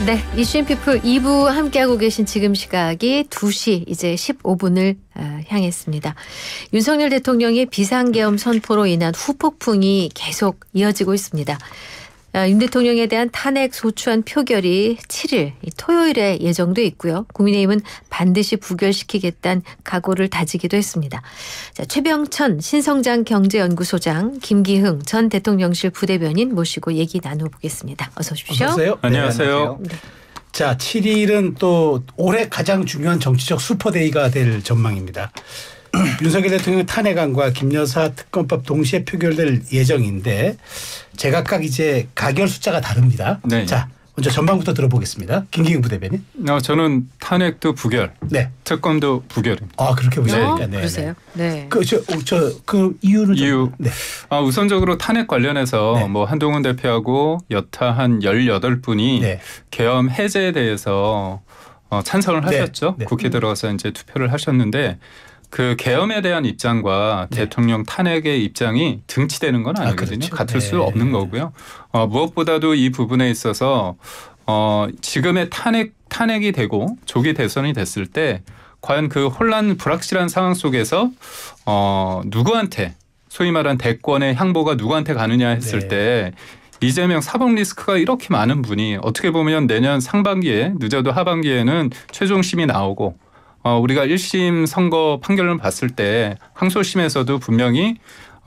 네, 이슈앤피플 2부 함께하고 계신 지금 시각이 2시 이제 15분을 향했습니다. 윤석열 대통령의 비상계엄 선포로 인한 후폭풍이 계속 이어지고 있습니다. 윤 대통령에 대한 탄핵 소추안 표결이 7일 토요일에 예정돼 있고요. 국민의힘은 반드시 부결시키겠다는 각오를 다지기도 했습니다. 자, 최병천 신성장 경제연구소장, 김기흥 전 대통령실 부대변인 모시고 얘기 나눠보겠습니다. 어서 오십시오. 안녕하세요. 안녕하세요. 네. 자, 7일은 또 올해 가장 중요한 정치적 슈퍼데이가 될 전망입니다. 윤석열 대통령 탄핵안과 김여사 특검법 동시에 표결될 예정인데 제각각 이제 가결 숫자가 다릅니다. 네. 자, 먼저 전망부터 들어보겠습니다. 김기흥 부대변인. 저는 탄핵도 부결, 네. 특검도 부결입니다. 아, 그렇게 보시니까. 네. 그러세요? 네. 그 이유는 이유. 네. 우선적으로 탄핵 관련해서 네. 뭐 한동훈 대표하고 여타 한 18분이 네. 계엄 해제에 대해서 찬성을 네. 하셨죠. 네. 국회 들어가서 이제 투표를 하셨는데 그 계엄에 대한 입장과 네. 대통령 탄핵의 입장이 등치되는 건 아니거든요. 그렇죠. 같을 네. 수 없는 거고요. 무엇보다도 이 부분에 있어서 지금의 탄핵이 되고 조기 대선이 됐을 때 과연 그 혼란 불확실한 상황 속에서 누구한테 소위 말한 대권의 향보가 누구한테 가느냐 했을 네. 때 이재명 사법 리스크가 이렇게 많은 분이 어떻게 보면 내년 상반기에 늦어도 하반기에는 최종심이 나오고 우리가 1심 선거 판결을 봤을 때 항소심에서도 분명히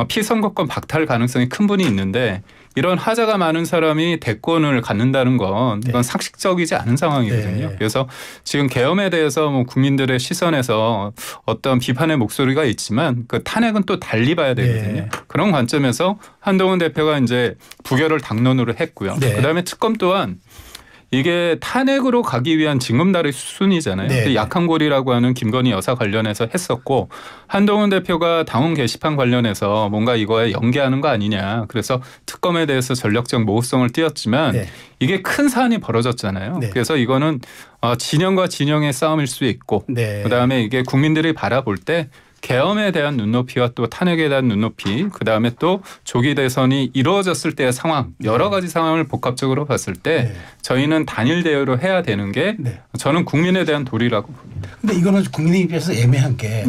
피선거권 박탈 가능성이 큰 분이 있는데 이런 하자가 많은 사람이 대권을 갖는다는 건 이건 상식적이지 않은 상황이거든요. 네. 그래서 지금 계엄에 대해서 뭐 국민들의 시선에서 어떤 비판의 목소리가 있지만 그 탄핵은 또 달리 봐야 되거든요. 네. 그런 관점에서 한동훈 대표가 이제 부결을 당론으로 했고요. 네. 그다음에 특검 또한 이게 탄핵으로 가기 위한 징검다리 수순이잖아요. 네. 약한고리라고 하는 김건희 여사 관련해서 했었고 한동훈 대표가 당원 게시판 관련해서 뭔가 이거에 연계하는 거 아니냐. 그래서 특검에 대해서 전략적 모호성을 띄었지만 네. 이게 큰 사안이 벌어졌잖아요. 네. 그래서 이거는 진영과 진영의 싸움일 수 있고 네. 그다음에 이게 국민들이 바라볼 때 계엄에 대한 눈높이와 또 탄핵에 대한 눈높이 그다음에 또 조기 대선이 이루어졌을 때의 상황 여러 가지 상황을 복합적으로 봤을 때 저희는 단일 대우로 해야 되는 게 저는 국민에 대한 도리라고 봅니다. 근데 이거는 국민의 입장에서 애매한 게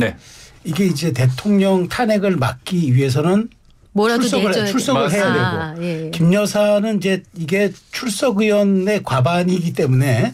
이게 이제 대통령 탄핵을 막기 위해서는 뭐라도 출석을 해야 되고 예. 김 여사는 이제 이게 출석 의원의 과반이기 때문에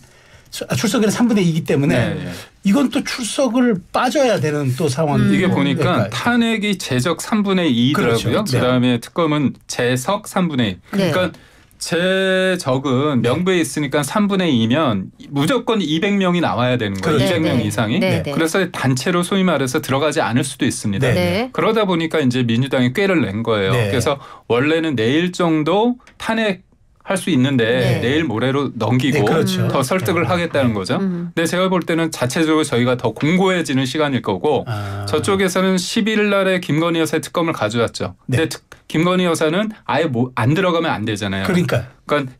출석의원 3분의 2이기 때문에 이건 또 출석을 빠져야 되는 또 상황이 이게 보니까 탄핵이 제적 3분의 2더라고요. 그렇죠. 그다음에 특검은 제석 3분의 2. 그러니까 제적은 명부에 있으니까 3분의 2면 무조건 200명이 나와야 되는 거예요. 그렇죠. 200명 이상이. 그래서 단체로 소위 말해서 들어가지 않을 수도 있습니다. 그러다 보니까 이제 민주당이 꾀를 낸 거예요. 그래서 원래는 내일 정도 탄핵 할 수 있는데 내일 모레로 넘기고 더 설득을 하겠다는 거죠. 근데 제가 볼 때는 자체적으로 저희가 더 공고해지는 시간일 거고 저쪽에서는 11일 날에 김건희 여사의 특검을 가져왔죠. 근데 김건희 여사는 아예 안 들어가면 안 되잖아요. 그러니까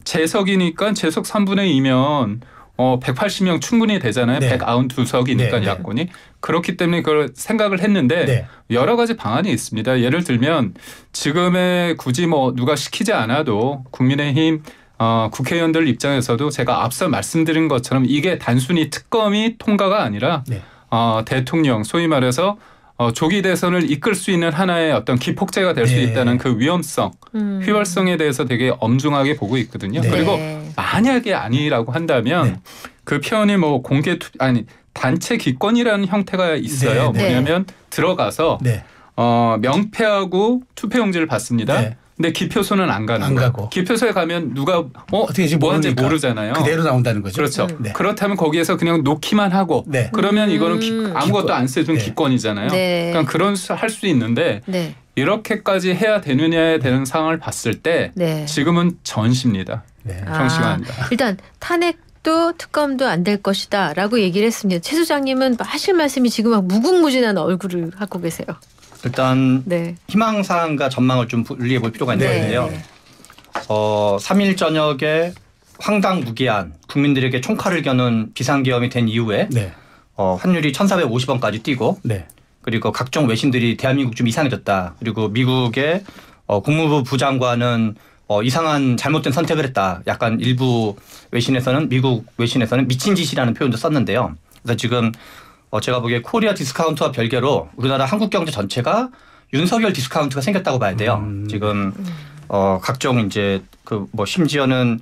재석이니까 재석 3분의 2면 180명 충분히 되잖아요. 192석이니까 야권이. 그렇기 때문에 그걸 생각을 했는데 여러 가지 방안이 있습니다. 예를 들면 지금의 굳이 뭐 누가 시키지 않아도 국민의힘 국회의원들 입장에서도 제가 앞서 말씀드린 것처럼 이게 단순히 특검이 통과가 아니라 대통령 소위 말해서 조기 대선을 이끌 수 있는 하나의 어떤 기폭제가 될 수 있다는 그 위험성, 휘발성에 대해서 되게 엄중하게 보고 있거든요. 그리고 만약에 아니라고 한다면 그 표현이 뭐 단체 기권이라는 형태가 있어요. 뭐냐면 들어가서 명패하고 투표용지를 받습니다. 근데 기표소는 안 가는 거예요. 기표소에 가면 누가 어떻게 뭐하는지 모르잖아요. 그대로 나온다는 거죠. 그렇죠. 그렇다면 거기에서 그냥 놓기만 하고 그러면 이거는 아무것도 안 써준 기권이잖아요. 그러니까 그런 할 수 있는데 이렇게까지 해야 되느냐에 대한 상황을 봤을 때 지금은 전시입니다. 정시간입니다. 일단 탄핵도 특검도 안 될 것이다 라고 얘기를 했습니다. 최 소장님은 하실 말씀이 지금 막 무궁무진한 얼굴을 하고 계세요. 일단 희망사항과 전망을 좀 분리해 볼 필요가 있는데요. 3일 저녁에 황당무계한 국민들에게 총칼을 겨눈 비상계엄이 된 이후에 환율이 1,450원까지 뛰고 그리고 각종 외신들이 대한민국 좀 이상해졌다. 그리고 미국의 국무부 부장관은 이상한 잘못된 선택을 했다. 약간 일부 외신에서는 미국 외신에서는 미친 짓이라는 표현도 썼는데요. 그래서 지금 제가 보기에 코리아 디스카운트와 별개로 우리나라 한국 경제 전체가 윤석열 디스카운트가 생겼다고 봐야 돼요. 지금 각종 이제 그 뭐 심지어는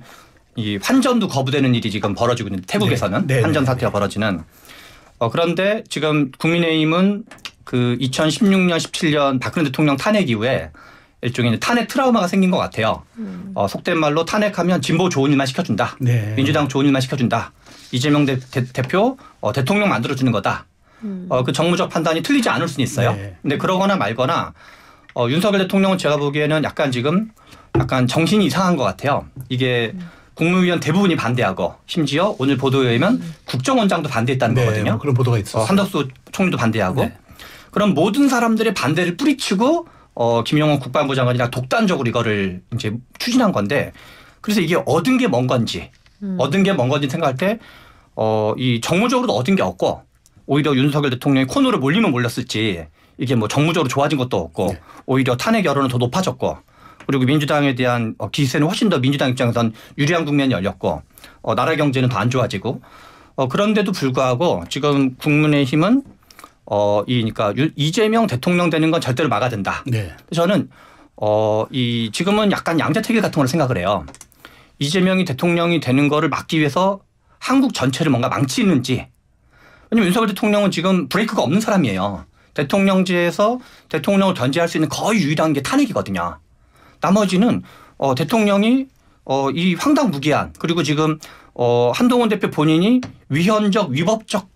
이 환전도 거부되는 일이 지금 벌어지고 있는 태국에서는 네. 환전 사태가 벌어지는. 그런데 지금 국민의힘은 그 2016년 17년 박근혜 대통령 탄핵 이후에 일종의 탄핵 트라우마가 생긴 것 같아요. 속된 말로 탄핵하면 진보 좋은 일만 시켜준다. 네. 민주당 좋은 일만 시켜준다. 이재명 대표 대통령 만들어주는 거다. 그 정무적 판단이 틀리지 않을 수는 있어요. 네. 근데 그러거나 말거나 윤석열 대통령은 제가 보기에는 약간 지금 약간 정신이 이상한 것 같아요. 이게 국무위원 대부분이 반대하고 심지어 오늘 보도에 의하면 국정원장도 반대했다는 네, 거거든요. 뭐 그런 보도가 있었어요. 한덕수 총리도 반대하고. 네. 그럼 모든 사람들의 반대를 뿌리치고 김영호 국방부 장관이랑 독단적으로 이거를 이제 추진한 건데 그래서 이게 얻은 게 뭔 건지 생각할 때 이 정무적으로도 얻은 게 없고 오히려 윤석열 대통령이 코너로 몰리면 몰렸을지 이게 뭐 정무적으로 좋아진 것도 없고 네. 오히려 탄핵 여론은 더 높아졌고 그리고 민주당에 대한 기세는 훨씬 더 민주당 입장에선 유리한 국면이 열렸고 나라 경제는 더 안 좋아지고 그런데도 불구하고 지금 국민의힘은 그러니까 이재명 대통령 되는 건 절대로 막아야 된다. 네. 저는 지금은 약간 양자택일 같은 걸 생각을 해요. 이재명이 대통령이 되는 거를 막기 위해서 한국 전체를 뭔가 망치는지. 왜냐하면 윤석열 대통령은 지금 브레이크가 없는 사람이에요. 대통령제에서 대통령을 견제할 수 있는 거의 유일한 게 탄핵이거든요. 나머지는 대통령이 이 황당무계한 그리고 지금 한동훈 대표 본인이 위헌적 위법적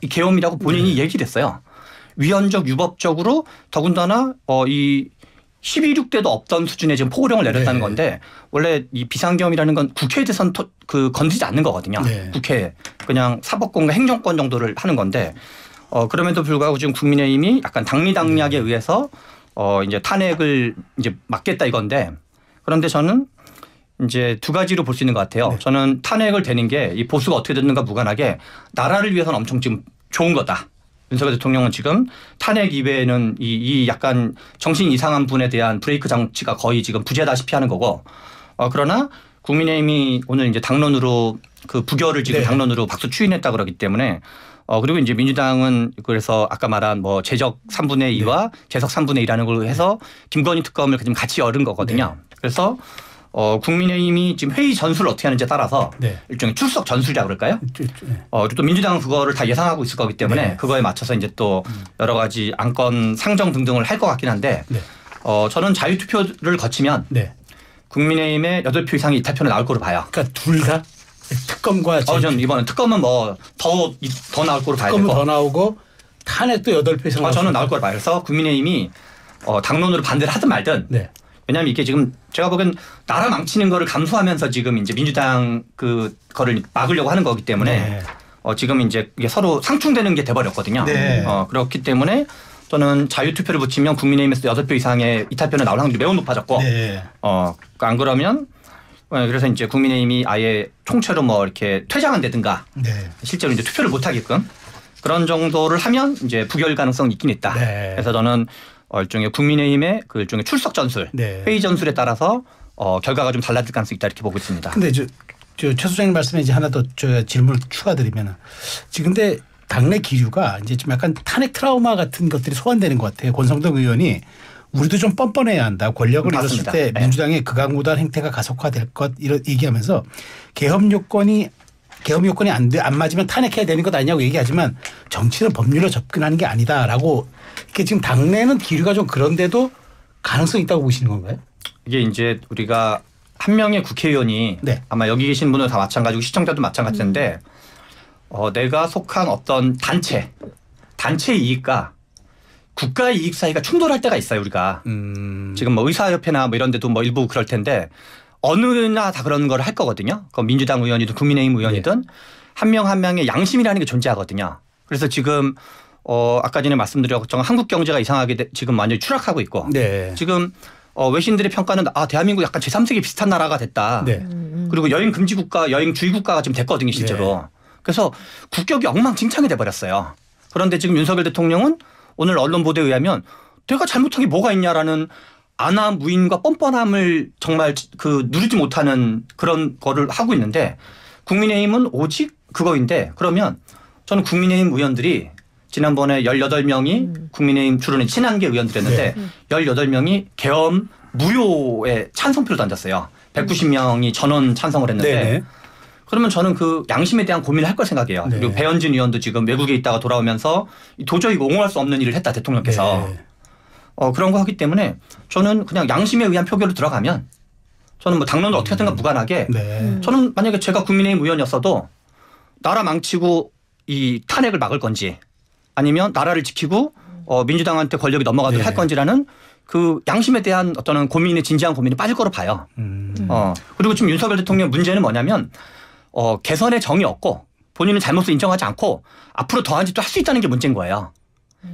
계엄이라고 본인이 얘기를 했어요. 위헌적 위법적으로 더군다나 이 12.6대도 없던 수준의 지금 포고령을 내렸다는 네. 건데 원래 이 비상계엄이라는 건 국회에 대해서는 건드리지 않는 거거든요. 네. 국회 그냥 사법권과 행정권 정도를 하는 건데 그럼에도 불구하고 지금 국민의힘이 약간 당리당략에 의해서 이제 탄핵을 이제 막겠다 이건데 그런데 저는 이제 두 가지로 볼 수 있는 것 같아요. 네. 저는 탄핵을 되는 게 이 보수가 어떻게 됐는가 무관하게 나라를 위해서는 엄청 지금 좋은 거다. 윤석열 대통령은 지금 탄핵 이외에는 이 약간 정신 이상한 분에 대한 브레이크 장치가 거의 지금 부재다시피 하는 거고 그러나 국민의힘이 오늘 이제 당론으로 그 부결을 지금 네. 당론으로 박수 추인했다 그러기 때문에 그리고 이제 민주당은 그래서 아까 말한 뭐 재적 3분의 2와 네. 재석 3분의 2라는 걸로 해서 김건희 특검을 지금 같이 열은 거거든요. 네. 그래서 국민의힘이 지금 회의 전술을 어떻게 하는지에 따라서 네. 일종의 출석 전술이라고 그럴까요? 네. 또 민주당은 그거를 다 예상하고 있을 거기 때문에 네. 그거에 맞춰서 이제 또 여러 가지 안건 상정 등등을 할 것 같긴 한데 네. 저는 자유투표를 거치면 네. 국민의힘의 8표 이상의 이탈표는 나올 거로 봐요. 그러니까 둘 다? 특검과 저는 이번에 특검은 뭐 더 나올 거로 봐야 되고. 특검은 더 나오고 탄핵도 8표 이상 저는 나올 거로 봐요. 그래서 국민의힘이 당론으로 반대를 하든 말든 네. 왜냐하면 이게 지금 제가 보기엔 나라 망치는 거를 감수하면서 지금 이제 민주당 그거를 막으려고 하는 거기 때문에 네. 지금 이제 이게 서로 상충되는 게 돼버렸거든요. 네. 그렇기 때문에 저는 자유투표를 붙이면 국민의힘에서 8표 이상의 이탈표는 나올 확률이 매우 높아졌고 네. 안 그러면 그래서 이제 국민의힘이 아예 총체로 뭐 이렇게 퇴장한다든가 네. 실제로 이제 투표를 못 하게끔 그런 정도를 하면 이제 부결 가능성이 있긴 있다. 네. 그래서 저는 일종의 국민의힘의 그 일종의 출석 전술, 네. 회의 전술에 따라서 결과가 좀 달라질 가능성이 있다 이렇게 보고 있습니다. 근데 최 소장님 말씀에 이제 하나 더 질문을 추가드리면 지금 근데 당내 기류가 이제 좀 약간 탄핵 트라우마 같은 것들이 소환되는 것 같아요. 권성동 의원이 우리도 좀 뻔뻔해야 한다. 권력을 잃었을 때 네. 민주당의 극악무도한 행태가 가속화될 것 이런 얘기하면서 계엄 요건이 안 맞으면 탄핵해야 되는 것 아니냐고 얘기하지만 정치는 법률로 접근하는 게 아니다라고 이렇게 지금 당내는 기류가 좀 그런데도 가능성이 있다고 보시는 건가요? 이게 이제 우리가 한 명의 국회의원이 네. 아마 여기 계신 분들 다 마찬가지고 시청자도 마찬가지인데 내가 속한 어떤 단체 이익과 국가의 이익 사이가 충돌할 때가 있어요 우리가. 지금 뭐 의사협회나 뭐 이런 데도 뭐 일부 그럴 텐데 어느나 다 그런 걸 할 거거든요. 그 민주당 의원이든 국민의힘 의원이든 네. 한 명 한 명의 양심이라는 게 존재하거든요. 그래서 지금 아까 전에 말씀드렸던 한국 경제가 이상하게 지금 완전히 추락하고 있고 네. 지금 외신들의 평가는 대한민국 약간 제3세계 비슷한 나라가 됐다. 네. 그리고 여행 금지 국가, 여행 주의 국가가 지금 됐거든요 실제로. 네. 그래서 국격이 엉망진창이 돼버렸어요. 그런데 지금 윤석열 대통령은 오늘 언론 보도에 의하면 내가 잘못한 게 뭐가 있냐라는 안하무인과 뻔뻔함을 정말 그 누리지 못하는 그런 거를 하고 있는데 국민의힘은 오직 그거인데 그러면 저는 국민의힘 의원들이 지난번에 18명이 국민의힘 주로는 친한계 의원들이었는데 18명이 계엄 무효에 찬성표를 던졌어요. 190명이 전원 찬성을 했는데 네네. 그러면 저는 그 양심에 대한 고민을 할 걸 생각해요. 네. 그리고 배현진 의원도 지금 외국에 있다가 돌아오면서 도저히 옹호할 수 없는 일을 했다 대통령께서. 네. 그런 거 하기 때문에 저는 그냥 양심에 의한 표결로 들어가면 저는 뭐 당론을 어떻게 하든가 무관하게 네. 저는 만약에 제가 국민의힘 의원이었어도 나라 망치고 이 탄핵을 막을 건지 아니면 나라를 지키고 민주당한테 권력이 넘어가도록 네. 할 건지라는 그 양심에 대한 어떤 고민의 진지한 고민이 빠질 거로 봐요. 그리고 지금 윤석열 대통령 문제는 뭐냐면 개선의 정이 없고 본인은 잘못을 인정하지 않고 앞으로 더한 짓도 할 수 있다는 게 문제인 거예요.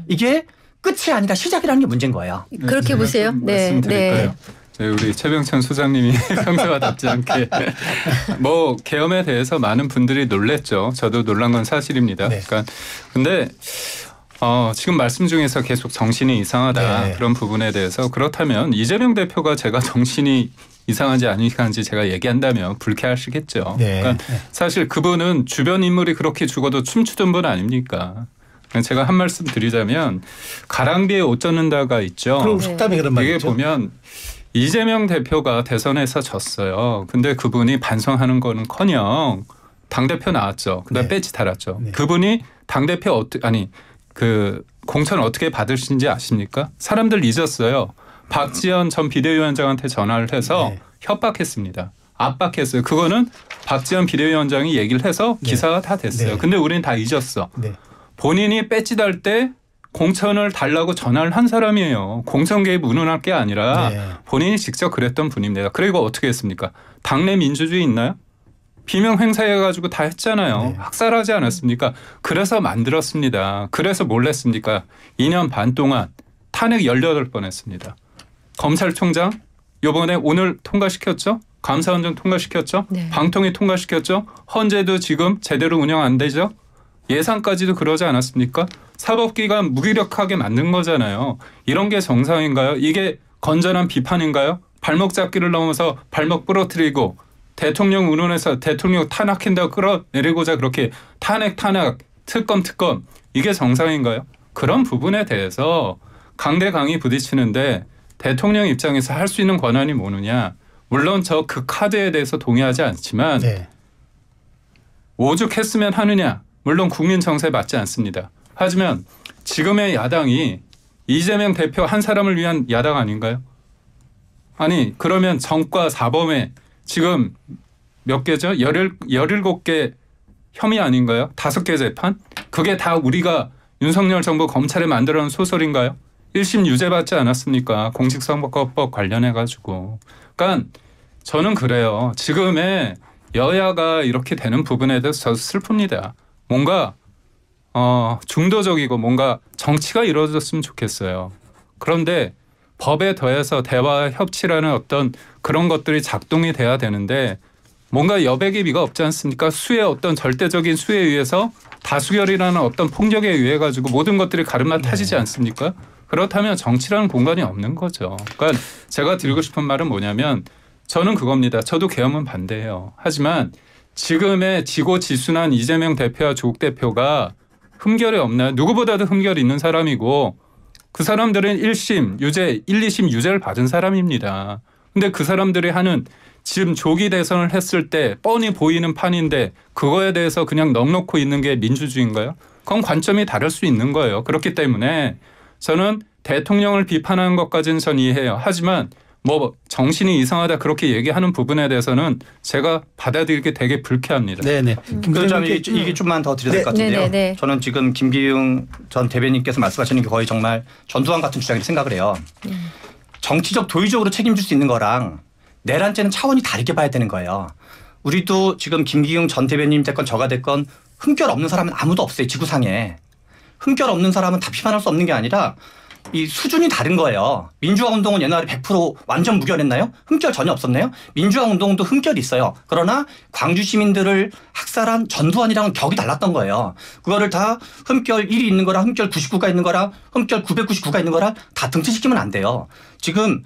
이게 끝이 아니라 시작이라는 게 문제인 거예요. 그렇게 보세요. 네. 말씀드릴까요? 우리 최병천 소장님이 평소와 답지 않게 뭐 계엄에 대해서 많은 분들이 놀랬죠. 저도 놀란 건 사실입니다. 네. 그러니까 근데 지금 말씀 중에서 계속 정신이 이상하다 네. 그런 부분에 대해서 그렇다면 이재명 대표가 제가 정신이 이상한지 아닌지 제가 얘기한다면 불쾌하시겠죠. 네. 그러니까 사실 그분은 주변 인물이 그렇게 죽어도 춤추던 분 아닙니까? 제가 한 말씀 드리자면 가랑비에 옷 젖는다가 있죠. 그럼 속담에 그런 말이 이게 있죠. 보면 이재명 대표가 대선에서 졌어요. 근데 그분이 반성하는 거는커녕 당대표 나왔죠. 그다음에 네. 배지 달았죠. 네. 그분이 당대표 그 공천 어떻게 받으신지 아십니까? 사람들 잊었어요. 박지원 전 비대위원장한테 전화를 해서 네. 협박했습니다. 압박했어요. 그거는 박지원 비대위원장이 얘기를 해서 기사가 다 됐어요. 네. 근데 우리는 다 잊었어. 네. 본인이 배지 달 때 공천을 달라고 전화를 한 사람이에요. 공천 개입 운운할 게 아니라 네. 본인이 직접 그랬던 분입니다. 그리고 어떻게 했습니까? 당내 민주주의 있나요? 비명 행사해가지고 다 했잖아요. 네. 학살하지 않았습니까? 그래서 만들었습니다. 그래서 뭘 했습니까? 2년 반 동안 탄핵 18번 했습니다. 검찰총장 이번에 오늘 통과시켰죠? 감사원장 통과시켰죠? 네. 방통위 통과시켰죠? 헌재도 지금 제대로 운영 안 되죠? 예산까지도 그러지 않았습니까? 사법기관 무기력하게 만든 거잖아요. 이런 게 정상인가요? 이게 건전한 비판인가요? 발목 잡기를 넘어서 발목 부러뜨리고 대통령 운운해서 대통령 탄핵한다고 끌어내리고자 그렇게 탄핵 특검 이게 정상인가요? 그런 부분에 대해서 강대강이 부딪히는데 대통령 입장에서 할 수 있는 권한이 뭐느냐. 물론 그 카드에 대해서 동의하지 않지만 네. 오죽했으면 하느냐. 물론 국민 정세에 맞지 않습니다. 하지만 지금의 야당이 이재명 대표 한 사람을 위한 야당 아닌가요? 아니 그러면 정과 사범에 지금 몇 개죠? 17개 혐의 아닌가요? 5개 재판? 그게 다 우리가 윤석열 정부 검찰에 만들어놓은 소설인가요? 1심 유죄 받지 않았습니까? 공직선거법 관련해가지고. 그러니까 저는 그래요. 지금의 여야가 이렇게 되는 부분에 대해서 저도 슬픕니다. 뭔가 중도적이고 뭔가 정치가 이루어졌으면 좋겠어요. 그런데 법에 더해서 대화 협치라는 어떤 그런 것들이 작동이 돼야 되는데 뭔가 여백의 미가 없지 않습니까? 수의 어떤 절대적인 수에 의해서 다수결이라는 어떤 폭력에 의해 가지고 모든 것들이 가르마 타지지 않습니까? 그렇다면 정치라는 공간이 없는 거죠. 그러니까 제가 드리고 싶은 말은 뭐냐면 저는 그겁니다. 저도 계엄은 반대해요. 하지만 지금의 지고지순한 이재명 대표와 조국 대표가 흠결이 없나요? 누구보다도 흠결이 있는 사람이고 그 사람들은 1심 유죄, 1, 2심 유죄를 받은 사람입니다. 근데 그 사람들이 하는 지금 조기 대선을 했을 때 뻔히 보이는 판인데 그거에 대해서 그냥 넋놓고 있는 게 민주주의인가요? 그건 관점이 다를 수 있는 거예요. 그렇기 때문에 저는 대통령을 비판하는 것까지는 전 이해해요. 하지만 뭐 정신이 이상하다 그렇게 얘기하는 부분에 대해서는 제가 받아들이기 되게 불쾌합니다. 네네. 이게 좀만 더 드려야 될 것 같은데요. 네네네. 저는 지금 김기웅 전 대변인께서 말씀하시는 게 거의 정말 전두환 같은 주장이라고 생각을 해요. 정치적 도의적으로 책임질 수 있는 거랑 내란죄는 차원이 다르게 봐야 되는 거예요. 우리도 지금 김기웅 전 대변인 됐건 저가 됐건 흠결 없는 사람은 아무도 없어요. 지구상에. 흠결 없는 사람은 다 비판할 수 없는 게 아니라 이 수준이 다른 거예요. 민주화 운동은 옛날에 100% 완전 무결했나요? 흠결 전혀 없었나요? 민주화 운동도 흠결이 있어요. 그러나 광주 시민들을 학살한 전두환이랑은 격이 달랐던 거예요. 그거를 다 흠결 1이 있는 거랑 흠결 99가 있는 거랑 흠결 999가 있는 거랑 다 등치시키면 안 돼요. 지금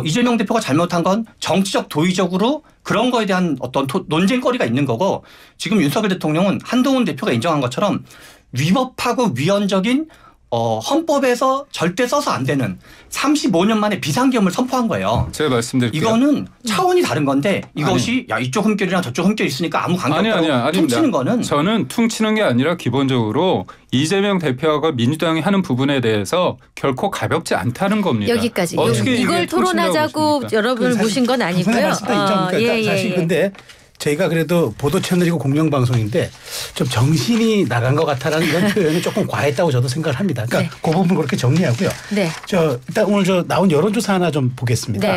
이재명 대표가 잘못한 건 정치적 도의적으로 그런 거에 대한 어떤 논쟁거리가 있는 거고 지금 윤석열 대통령은 한동훈 대표가 인정한 것처럼 위법하고 위헌적인 헌법에서 절대 써서 안 되는 35년 만에 비상계엄을 선포한 거예요. 제가 말씀드릴게요. 이거는 차원이 다른 건데 이것이 야 이쪽 흠결이랑 저쪽 흠결이 있으니까 아무 관계없다고 퉁치는 거는 저는 퉁치는 게 아니라 기본적으로 이재명 대표가 민주당이 하는 부분에 대해서 결코 가볍지 않다는 겁니다. 여기까지. 이걸 토론하자고 여러분을 모신 건 아니고요. 사실 근데 저희가 그래도 보도 채널이고 공영방송인데 좀 정신이 나간 것 같다라는 이런 표현이 조금 과했다고 저도 생각을 합니다. 그러니까 그 부분 그렇게 정리하고요. 일단 오늘 나온 여론조사 하나 좀 보겠습니다.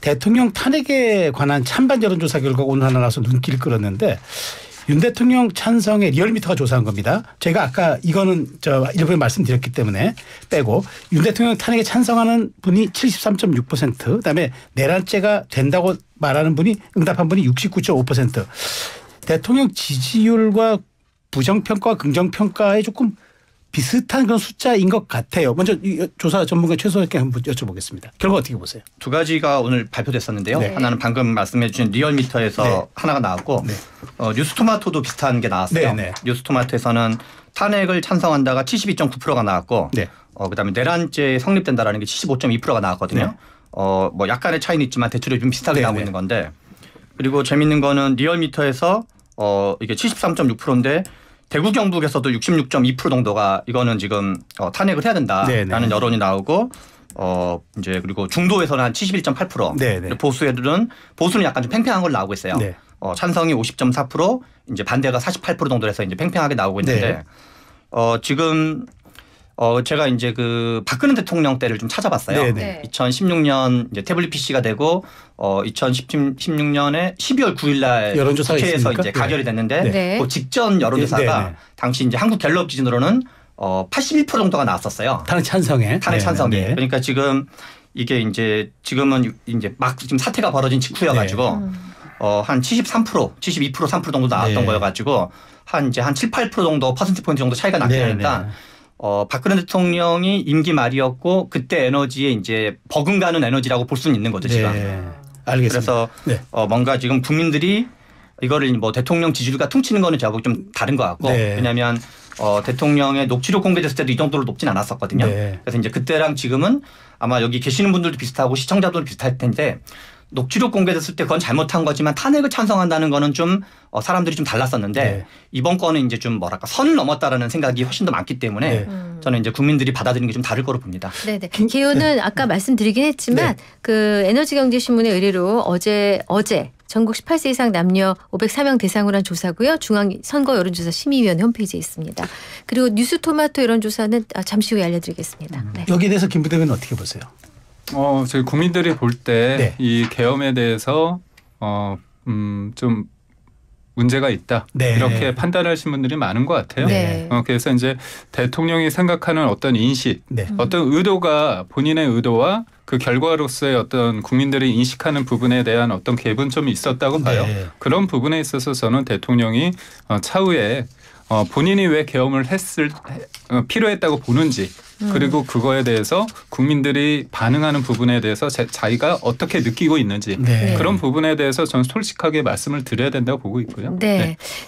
대통령 탄핵에 관한 찬반 여론조사 결과가 오늘 하나 나와서 눈길을 끌었는데 윤 대통령 찬성에 리얼미터가 조사한 겁니다. 저희가 아까 이거는 일부에 말씀드렸기 때문에 빼고 윤 대통령 탄핵에 찬성하는 분이 73.6% 그다음에 내란죄가 된다고 말하는 분이 응답한 분이 69.5% 대통령 지지율과 부정평가와 긍정평가에 조금 비슷한 그런 숫자인 것 같아요. 먼저 조사 전문가 최소한께 한번 여쭤보겠습니다. 결과 어떻게 보세요? 두 가지가 오늘 발표됐었는데요. 하나는 방금 말씀해 주신 리얼미터에서 하나가 나왔고 뉴스토마토도 비슷한 게 나왔어요. 뉴스토마토에서는 탄핵을 찬성한다가 72.9%가 나왔고 그다음에 내란죄 성립된다라는 게 75.2%가 나왔거든요. 뭐 약간의 차이는 있지만 대체로 좀 비슷하게 나오고 있는 건데 그리고 재밌는 거는 리얼미터에서 이게 73.6%인데 대구 경북에서도 66.2% 정도가 이거는 지금 탄핵을 해야 된다라는 여론이 나오고 이제 그리고 중도에서는 한 71.8% 보수는 약간 좀 팽팽한 걸로 나오고 있어요. 찬성이 50.4% 이제 반대가 48% 정도 해서 이제 팽팽하게 나오고 있는데 지금 제가 이제 그 박근혜 대통령 때를 좀 찾아봤어요. 2016년 이제 태블릿 PC가 되고 2016년에 12월 9일 날 국회에서 이제 가결이 됐는데 그 직전 여론조사가 당시 이제 한국갤럽 기준으로는 81% 정도가 나왔었어요. 탄핵 찬성에. 그러니까 지금 이게 이제 지금은 이제 막 지금 사태가 벌어진 직후여가지고 한 73%, 72%, 3% 정도 나왔던 거여가지고 한 7, 8% 정도 퍼센트 포인트 정도 차이가 나게 되니까. 박근혜 대통령이 임기 말이었고 그때 에너지에 이제 버금가는 에너지라고 볼 수는 있는 거죠 지금. 알겠습니다. 그래서 뭔가 지금 국민들이 이거를 뭐 대통령 지지율과 퉁치는 거는 저하고 좀 다른 것 같고 왜냐하면 대통령의 녹취록 공개됐을 때도 이 정도로 높진 않았었거든요. 그래서 이제 그때랑 지금은 아마 여기 계시는 분들도 비슷하고 시청자들도 비슷할 텐데 녹취록 공개됐을 때 그건 잘못한 거지만 탄핵을 찬성한다는 거는 좀 사람들이 좀 달랐었는데 이번 건은 이제 좀 뭐랄까 선을 넘었다라는 생각이 훨씬 더 많기 때문에 저는 이제 국민들이 받아들이는 게 좀 다를 거로 봅니다. 기호는 아까 말씀드리긴 했지만 그 에너지경제신문의 의뢰로 어제 전국 18세 이상 남녀 504명 대상으로 한 조사고요. 중앙선거 여론조사 심의위원회 홈페이지에 있습니다. 그리고 뉴스토마토 여론조사는 잠시 후에 알려드리겠습니다. 여기에 대해서 김 부대변인 어떻게 보세요? 저희 국민들이 볼 때 이 계엄에 대해서 좀 문제가 있다 이렇게 판단하신 분들이 많은 것 같아요. 그래서 이제 대통령이 생각하는 어떤 인식, 어떤 의도가 본인의 의도와 그 결과로서의 어떤 국민들이 인식하는 부분에 대한 어떤 갭은 좀 있었다고 봐요. 그런 부분에 있어서 저는 대통령이 차후에 본인이 왜 계엄을 필요했다고 보는지 그리고 그거에 대해서 국민들이 반응하는 부분에 대해서 자기가 어떻게 느끼고 있는지 그런 부분에 대해서 저는 솔직하게 말씀을 드려야 된다고 보고 있고요.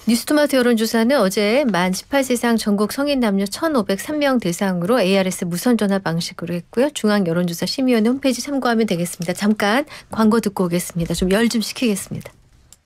뉴스토마토 여론조사는 어제 만 18세 이상 전국 성인 남녀 1,503명 대상으로 ARS 무선전화 방식으로 했고요. 중앙여론조사 심의위원회 홈페이지 참고하면 되겠습니다. 잠깐 광고 듣고 오겠습니다. 좀 열 좀 식히겠습니다.